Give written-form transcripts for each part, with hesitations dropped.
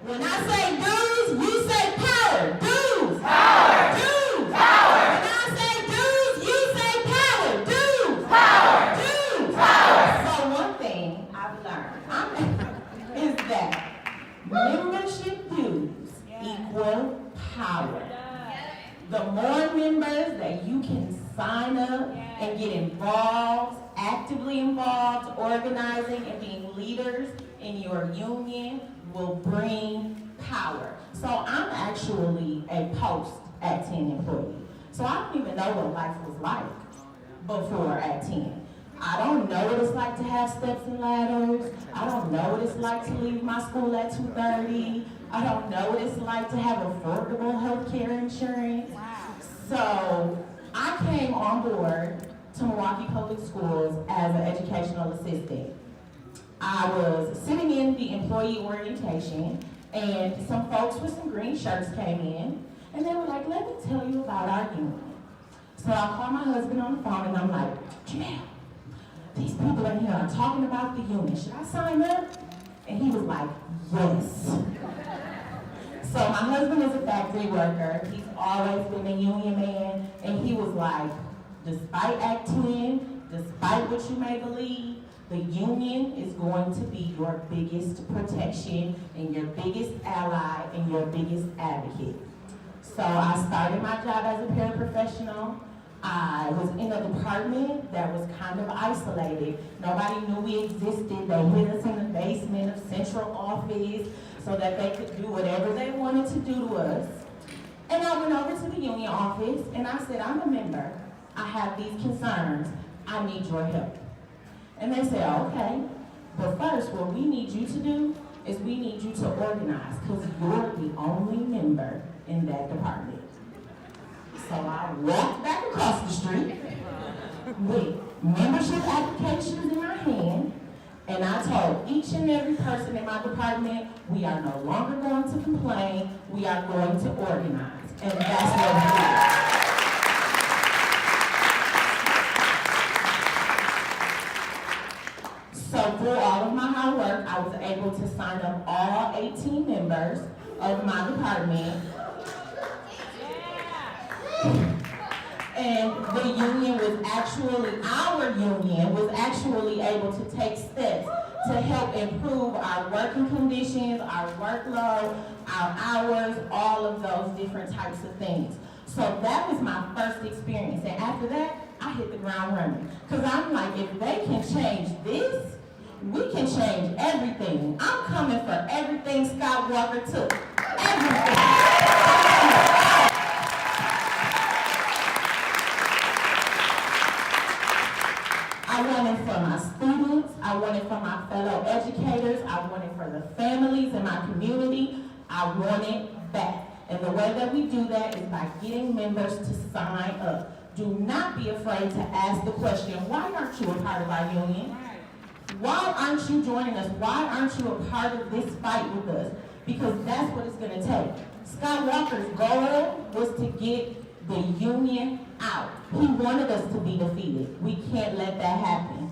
When I say dues, you say power. Dues. Power. Dues. Power. When I say dues, you say power. Dues. Power. Dues. Power. So one thing I've learned is that membership dues equal power. The more members that you can sign up and get involved, actively involved, organizing and being leaders in your union will bring power. So I'm actually a post-Act 10 employee. So I don't even know what life was like before Act 10. I don't know what it's like to have steps and ladders. I don't know what it's like to leave my school at 2:30. I don't know what it's like to have affordable health care insurance. So I came on board to Milwaukee Public Schools as an educational assistant. I was sitting in the employee orientation, and some folks with some green shirts came in, and they were like, let me tell you about our union. So I called my husband on the phone, and I'm like, Janelle, these people in here are talking about the union. Should I sign up? And he was like, yes. So my husband is a factory worker. He's always been a union man, and he was like, despite Act 10, despite what you may believe, the union is going to be your biggest protection and your biggest ally and your biggest advocate. So I started my job as a paraprofessional. I was in a department that was kind of isolated. Nobody knew we existed. They hid us in the basement of central office so that they could do whatever they wanted to do to us. And I went over to the union office and I said, I'm a member. I have these concerns. I need your help. And they said, okay, but first what we need you to do is we need you to organize because you're the only member in that department. So I walked back across the street with membership applications in my hand, and I told each and every person in my department, we are no longer going to complain, we are going to organize. And that's what we did. So through all of my hard work, I was able to sign up all 18 members of my department. And the union was actually, our union was actually able to take steps to help improve our working conditions, our workload, our hours, all of those different types of things. So that was my first experience. And after that, I hit the ground running. Because I'm like, if they can change this, we can change everything. I'm coming for everything Scott Walker took. Everything. I want it for my students, I want it for my fellow educators, I want it for the families in my community, I want it back. And the way that we do that is by getting members to sign up. Do not be afraid to ask the question, why aren't you a part of our union? Why aren't you joining us? Why aren't you a part of this fight with us? Because that's what it's going to take. Scott Walker's goal was to get the union out. He wanted us to be defeated. We can't let that happen.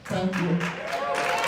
Thank you.